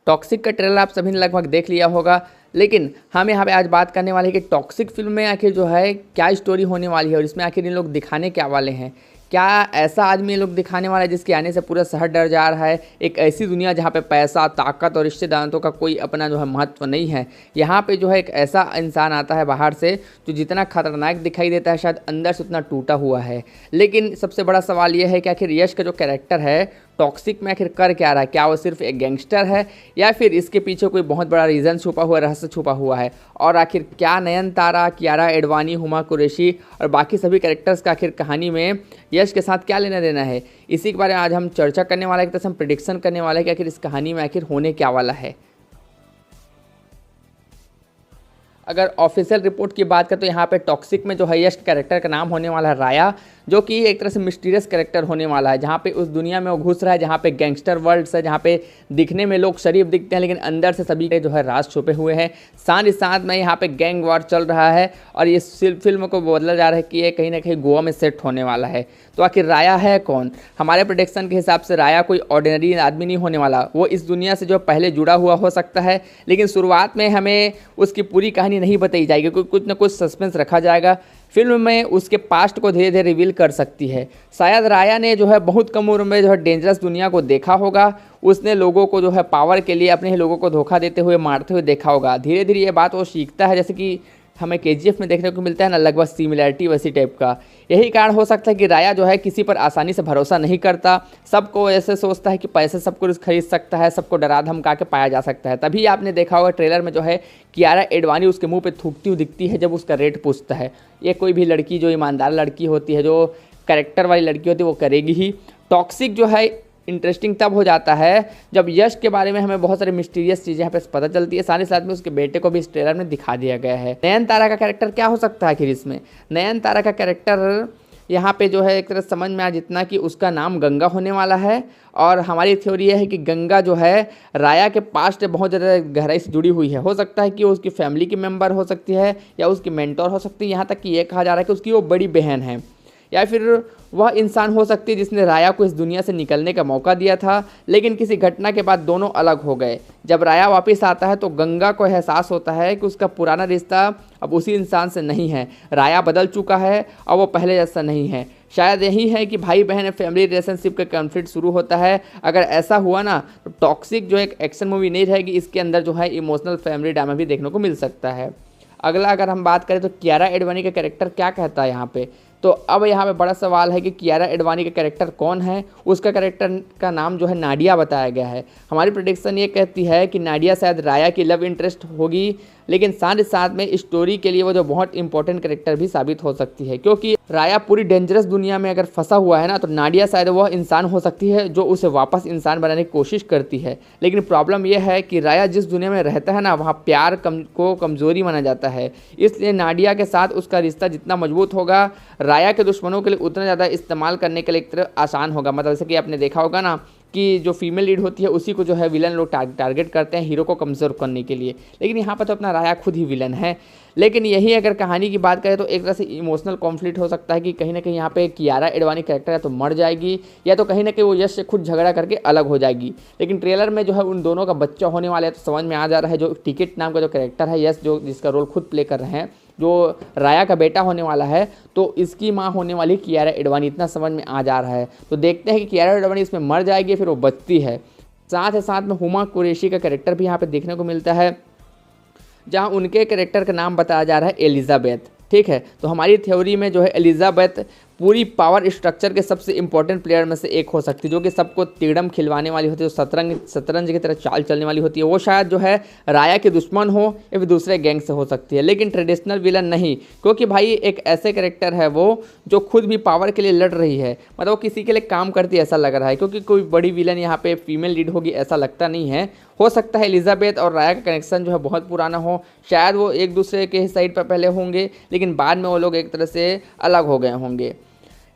Toxic का trailer आप सभी ने लगभग देख लिया होगा, लेकिन हम यहाँ पे आज बात करने वाले हैं कि टॉक्सिक फिल्म में आखिर जो है क्या स्टोरी होने वाली है और इसमें आखिर इन लोग दिखाने क्या वाले हैं। क्या ऐसा आदमी ये लोग दिखाने वाला है जिसके आने से पूरा शहर डर जा रहा है। एक ऐसी दुनिया जहाँ पे पैसा, ताकत और रिश्तेदारों का कोई अपना जो है महत्व नहीं है। यहाँ पे जो है एक ऐसा इंसान आता है बाहर से जो जितना खतरनाक दिखाई देता है शायद अंदर से उतना टूटा हुआ है। लेकिन सबसे बड़ा सवाल ये है कि आखिर यश का जो कैरेक्टर है टॉक्सिक में आखिर कर क्या रहा है। क्या वो सिर्फ एक गैंगस्टर है या फिर इसके पीछे कोई बहुत बड़ा रीज़न छुपा हुआ, रहस्य छुपा हुआ है। और आखिर क्या नयनतारा, कियारा एडवाणी, हुमा कुरैशी और बाकी सभी कैरेक्टर्स का आखिर कहानी में यश के साथ क्या लेना देना है, इसी के बारे में आज हम चर्चा करने वाले हैं। एक तरह से हम प्रिडिक्शन करने वाले हैं कि आखिर इस कहानी में आखिर होने क्या वाला है। अगर ऑफिशियल रिपोर्ट की बात करें तो यहाँ पे टॉक्सिक में जो है यश कैरेक्टर का नाम होने वाला है राया, जो कि एक तरह से मिस्टीरियस कैरेक्टर होने वाला है। जहाँ पे उस दुनिया में वो घुस रहा है जहाँ पे गैंगस्टर वर्ल्ड है, जहाँ पे दिखने में लोग शरीफ दिखते हैं लेकिन अंदर से सभी के जो है राज छुपे हुए हैं। साथ ही साथ में यहाँ पे गैंग वॉर चल रहा है और ये फिल्म को बदला जा रहा है कि ये कहीं ना कहीं गोवा में सेट होने वाला है। तो आखिर राया है कौन? हमारे प्रोडिक्शन के हिसाब से राया कोई ऑर्डिनरी आदमी नहीं होने वाला। वो इस दुनिया से जो पहले जुड़ा हुआ हो सकता है, लेकिन शुरुआत में हमें उसकी पूरी कहानी नहीं बताई जाएगी, क्योंकि कुछ ना कुछ सस्पेंस रखा जाएगा। फिल्म में उसके पास्ट को धीरे धीरे रिवील कर सकती है। शायद राया ने जो है बहुत कम उम्र में जो है डेंजरस दुनिया को देखा होगा। उसने लोगों को जो है पावर के लिए अपने ही लोगों को धोखा देते हुए, मारते हुए देखा होगा। धीरे धीरे ये बात वो सीखता है, जैसे कि हमें केजीएफ में देखने को मिलता है ना, लगभग सिमिलैरिटी वैसी टाइप का। यही कारण हो सकता है कि राया जो है किसी पर आसानी से भरोसा नहीं करता। सबको ऐसे सोचता है कि पैसे सब कुछ खरीद सकता है, सबको डरा धमका के पाया जा सकता है। तभी आपने देखा होगा ट्रेलर में जो है कियारा एडवाणी उसके मुंह पे थूकती हुई दिखती है जब उसका रेट पूछता है। ये कोई भी लड़की जो ईमानदार लड़की होती है, जो कैरेक्टर वाली लड़की होती है, वो करेगी ही। टॉक्सिक जो है इंटरेस्टिंग तब हो जाता है जब यश के बारे में हमें बहुत सारी मिस्टीरियस चीज़ें यहाँ पे पता चलती है। साथ ही साथ में उसके बेटे को भी इस ट्रेलर में दिखा दिया गया है। नयनतारा का कैरेक्टर क्या हो सकता है आखिर इसमें? नयनतारा का कैरेक्टर यहाँ पे जो है एक तरह समझ में आ जितना कि उसका नाम गंगा होने वाला है। और हमारी थ्योरी यह है कि गंगा जो है राया के पास्ट बहुत ज़्यादा गहराई से जुड़ी हुई है। हो सकता है कि वो उसकी फैमिली की मेम्बर हो सकती है या उसकी मेंटोर हो सकती है। यहाँ तक कि ये कहा जा रहा है कि उसकी वो बड़ी बहन है, या फिर वह इंसान हो सकती है जिसने राया को इस दुनिया से निकलने का मौका दिया था, लेकिन किसी घटना के बाद दोनों अलग हो गए। जब राया वापस आता है तो गंगा को एहसास होता है कि उसका पुराना रिश्ता अब उसी इंसान से नहीं है। राया बदल चुका है और वो पहले जैसा नहीं है। शायद यही है कि भाई बहन फैमिली रिलेशनशिप का कॉन्फ्लिक्ट शुरू होता है। अगर ऐसा हुआ ना तो टॉक्सिक जो एक एक्शन मूवी नहीं रहेगी, इसके अंदर जो है इमोशनल फैमिली ड्रामा भी देखने को मिल सकता है। अगला अगर हम बात करें तो कियारा एडवाणी का कैरेक्टर क्या कहता है यहाँ पे, तो अब यहाँ पे बड़ा सवाल है कि कियारा एडवाणी का कैरेक्टर कौन है। उसका कैरेक्टर का नाम जो है नाडिया बताया गया है। हमारी प्रेडिक्शन ये कहती है कि नाडिया शायद राया की लव इंटरेस्ट होगी, लेकिन साथ ही साथ में स्टोरी के लिए वो जो बहुत इंपॉर्टेंट कैरेक्टर भी साबित हो सकती है। क्योंकि राया पूरी डेंजरस दुनिया में अगर फंसा हुआ है ना, तो नाडिया शायद वह इंसान हो सकती है जो उसे वापस इंसान बनाने की कोशिश करती है। लेकिन प्रॉब्लम यह है कि राया जिस दुनिया में रहता है ना, वहाँ प्यार को कमज़ोरी माना जाता है। इसलिए नाडिया के साथ उसका रिश्ता जितना मजबूत होगा, राया के दुश्मनों के लिए उतना ज़्यादा इस्तेमाल करने के लिए एक तरह आसान होगा। मतलब जैसे कि आपने देखा होगा ना कि जो फीमेल लीड होती है उसी को जो है विलन लोग टारगेट करते हैं हीरो को कमज़ोर करने के लिए। लेकिन यहाँ पर तो अपना राया खुद ही विलन है। लेकिन यही अगर कहानी की बात करें तो एक तरह से इमोशनल कॉन्फ्लिक्ट हो सकता है कि कहीं ना कहीं यहाँ पे कियारा एडवाणी कैरेक्टर या तो मर जाएगी या तो कहीं ना कहीं वो यश से खुद झगड़ा करके अलग हो जाएगी। लेकिन ट्रेलर में जो है उन दोनों का बच्चा होने वाला है, तो समझ में आ जा रहा है जो टिकट नाम का जो कैरेक्टर है यश, जो जिसका रोल खुद प्ले कर रहे हैं, जो राया का बेटा होने वाला है, तो इसकी माँ होने वाली कियारा एडवाणी, इतना समझ में आ जा रहा है। तो देखते हैं कि कियारा एडवाणी इसमें मर जाएगी फिर वो बचती है। साथ ही साथ में हुमा कुरैशी का कैरेक्टर भी यहाँ पे देखने को मिलता है, जहाँ उनके कैरेक्टर का नाम बताया जा रहा है एलिजाबेथ। ठीक है, तो हमारी थ्योरी में जो है एलिजाबेथ पूरी पावर स्ट्रक्चर के सबसे इंपॉर्टेंट प्लेयर में से एक हो सकती है, जो कि सबको तिगड़म खिलवाने वाली होती है, जो शतरंज की तरह चाल चलने वाली होती है। वो शायद जो है राया के दुश्मन हो या फिर दूसरे गैंग से हो सकती है, लेकिन ट्रेडिशनल विलन नहीं। क्योंकि भाई एक ऐसे कैरेक्टर है वो जो खुद भी पावर के लिए लड़ रही है, मतलब वो किसी के लिए काम करती है ऐसा लग रहा है। क्योंकि कोई बड़ी विलन यहाँ पे फीमेल लीड होगी ऐसा लगता नहीं है। हो सकता है एलिजाबेथ और राया का कनेक्शन जो है बहुत पुराना हो, शायद वो एक दूसरे के साइड पर पहले होंगे लेकिन बाद में वो लोग एक तरह से अलग हो गए होंगे।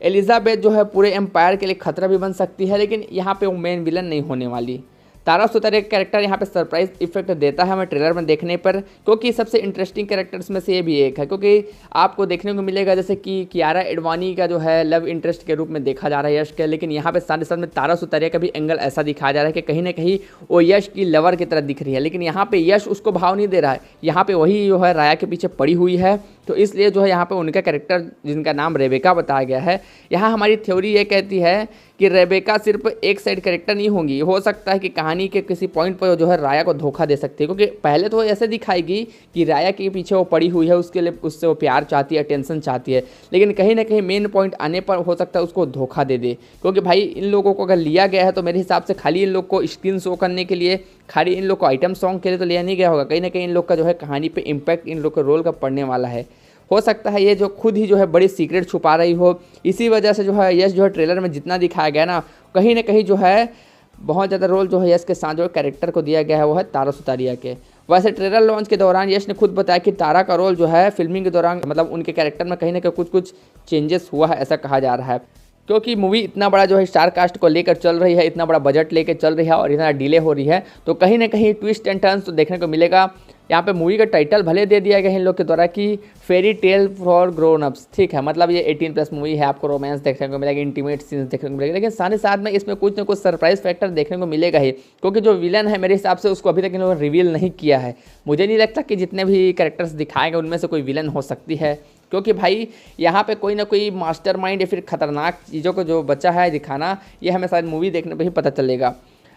एलिजाबेथ जो है पूरे एम्पायर के लिए खतरा भी बन सकती है, लेकिन यहाँ पे वो मेन विलन नहीं होने वाली। तारा सुतारिया का कैरेक्टर यहाँ पे सरप्राइज इफेक्ट देता है हमें ट्रेलर में देखने पर, क्योंकि सबसे इंटरेस्टिंग कैरेक्टर्स में से ये भी एक है, क्योंकि आपको देखने को मिलेगा जैसे कि कियारा एडवानी का जो है लव इंटरेस्ट के रूप में देखा जा रहा है यश के, लेकिन यहाँ पे साथ साथ में तारा सुतारिया का भी एंगल ऐसा दिखाया जा रहा है कि कहीं ना कहीं वो यश की लवर की तरह दिख रही है, लेकिन यहाँ पे यश उसको भाव नहीं दे रहा है, यहाँ पे वही जो है राया के पीछे पड़ी हुई है। तो इसलिए जो है यहाँ पे उनका कैरेक्टर जिनका नाम रेबेका बताया गया है, यहाँ हमारी थ्योरी ये कहती है कि रेबेका सिर्फ एक साइड कैरेक्टर नहीं होंगी, हो सकता है कि कहानी के किसी पॉइंट पर जो है राया को धोखा दे सकती है, क्योंकि पहले तो ऐसे दिखाएगी कि राया के पीछे वो पड़ी हुई है, उसके लिए उससे वो प्यार चाहती है, अटेंशन चाहती है, लेकिन कहीं ना कहीं मेन पॉइंट आने पर हो सकता है उसको धोखा दे दे, क्योंकि भाई इन लोगों को अगर लिया गया है तो मेरे हिसाब से खाली इन लोग को स्क्रीन शो करने के लिए, खाली इन लोग को आइटम सॉन्ग के लिए तो लिया नहीं गया होगा, कहीं ना कहीं इन लोग का जो है कहानी पर इम्पैक्ट इन लोग के रोल का पड़ने वाला है। हो सकता है ये जो खुद ही जो है बड़ी सीक्रेट छुपा रही हो, इसी वजह से जो है यश जो है ट्रेलर में जितना दिखाया गया ना कहीं जो है बहुत ज़्यादा रोल जो है यश के साथ जो कैरेक्टर को दिया गया है वो है तारा सुतारिया के। वैसे ट्रेलर लॉन्च के दौरान यश ने खुद बताया कि तारा का रोल जो है फिल्मिंग के दौरान मतलब उनके कैरेक्टर में कहीं ना कहीं कुछ चेंजेस हुआ है, ऐसा कहा जा रहा है, क्योंकि मूवी इतना बड़ा जो है स्टार कास्ट को लेकर चल रही है, इतना बड़ा बजट लेकर चल रही है और इतना डिले हो रही है, तो कहीं ना कहीं ट्विस्ट एंड टर्न्स तो देखने को मिलेगा। यहाँ पे मूवी का टाइटल भले दे दिया गया है इन लोग के द्वारा कि fairy tale for grown ups, ठीक है, मतलब ये 18+ मूवी है, आपको रोमांस देखने को मिलेगा, इंटीमेट सीन्स देखने को मिलेगा, लेकिन साथ ही साथ में इसमें कुछ ना कुछ सरप्राइज फैक्टर देखने को मिलेगा ही, क्योंकि जो विलन है मेरे हिसाब से उसको अभी तक इन लोगों ने रिवील नहीं किया है। मुझे नहीं लगता कि जितने भी कैरेक्टर्स दिखाए गए उनमें से कोई विलन हो सकती है, क्योंकि भाई यहाँ पे कोई ना कोई मास्टरमाइंड या फिर खतरनाक चीज़ों को जो बचा है दिखाना, ये हमें शायद मूवी देखने पे ही पता चलेगा।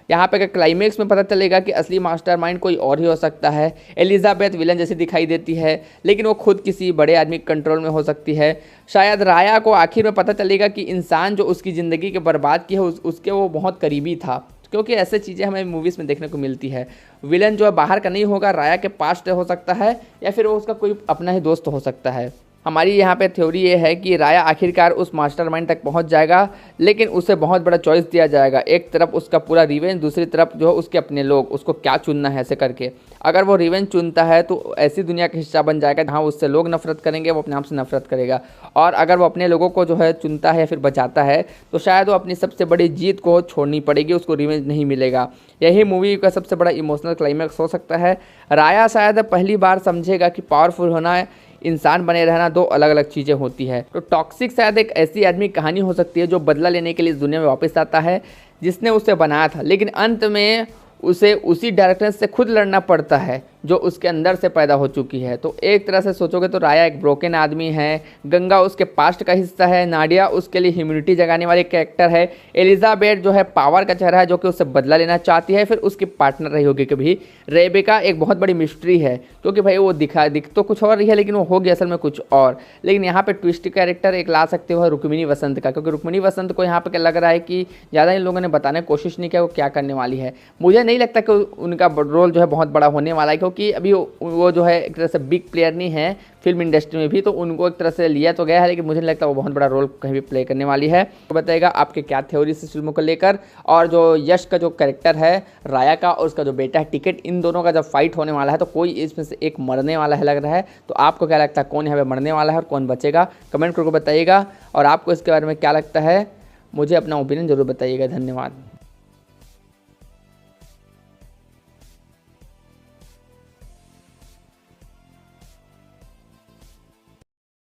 यहाँ पे क्लाइमेक्स में पता चलेगा कि असली मास्टरमाइंड कोई और ही हो सकता है। एलिजाबेथ विलन जैसी दिखाई देती है, लेकिन वो खुद किसी बड़े आदमी के कंट्रोल में हो सकती है। शायद राया को आखिर में पता चलेगा कि इंसान जो उसकी ज़िंदगी के बर्बाद की है उसके वो बहुत करीबी था, क्योंकि ऐसे चीज़ें हमें मूवीज़ में देखने को मिलती है। विलन जो है बाहर का नहीं होगा, राया के पास्ट हो सकता है या फिर वो उसका कोई अपना ही दोस्त हो सकता है। हमारी यहाँ पे थ्योरी ये है कि राया आखिरकार उस मास्टरमाइंड तक पहुँच जाएगा, लेकिन उसे बहुत बड़ा चॉइस दिया जाएगा, एक तरफ उसका पूरा रिवेंज, दूसरी तरफ जो है उसके अपने लोग, उसको क्या चुनना है ऐसे करके। अगर वो रिवेंज चुनता है तो ऐसी दुनिया का हिस्सा बन जाएगा जहाँ उससे लोग नफरत करेंगे, वो अपने आप से नफरत करेगा, और अगर वो अपने लोगों को जो है चुनता है या फिर बचाता है तो शायद वो अपनी सबसे बड़ी जीत को छोड़नी पड़ेगी, उसको रिवेंज नहीं मिलेगा। यही मूवी का सबसे बड़ा इमोशनल क्लाइमैक्स हो सकता है। राया शायद पहली बार समझेगा कि पावरफुल होना इंसान बने रहना दो अलग अलग चीज़ें होती है। तो टॉक्सिक शायद एक ऐसी आदमी कहानी हो सकती है जो बदला लेने के लिए इस दुनिया में वापस आता है जिसने उसे बनाया था, लेकिन अंत में उसे उसी डायरेक्टर्स से खुद लड़ना पड़ता है जो उसके अंदर से पैदा हो चुकी है। तो एक तरह से सोचोगे तो राया एक ब्रोकन आदमी है, गंगा उसके पास्ट का हिस्सा है, नाडिया उसके लिए ह्यूमैनिटी जगाने वाली कैरेक्टर है, एलिजाबेथ जो है पावर का चेहरा है जो कि उससे बदला लेना चाहती है, फिर उसकी पार्टनर रही होगी कभी। रेबेका एक बहुत बड़ी मिस्ट्री है, क्योंकि भाई वो दिख तो कुछ और रही है लेकिन वो होगी असल में कुछ और। लेकिन यहाँ पे ट्विस्ट कैरेक्टर एक ला सकते हो रुक्मिणी वसंत का, क्योंकि रुक्मिणी वसंत को यहाँ पे क्या लग रहा है कि ज़्यादा इन लोगों ने बताने की कोशिश नहीं किया वो क्या करने वाली है। मुझे नहीं लगता कि उनका रोल जो है बहुत बड़ा होने वाला है, क्योंकि अभी वो जो है एक तरह से बिग प्लेयर नहीं है फिल्म इंडस्ट्री में भी, तो उनको एक तरह से लिया तो गया है, लेकिन मुझे नहीं लगता वो बहुत बड़ा रोल कहीं भी प्ले करने वाली है। तो बताइएगा आपके क्या थ्योरीज इस फिल्मों को लेकर, और जो यश का जो कैरेक्टर है राया का और उसका जो बेटा है टिकट, इन दोनों का जब फाइट होने वाला है तो कोई इसमें से एक मरने वाला है लग रहा है। तो आपको क्या लगता है कौन यहाँ पे मरने वाला है और कौन बचेगा, कमेंट करके बताइएगा। और आपको इसके बारे में क्या लगता है मुझे अपना ओपिनियन जरूर बताइएगा। धन्यवाद।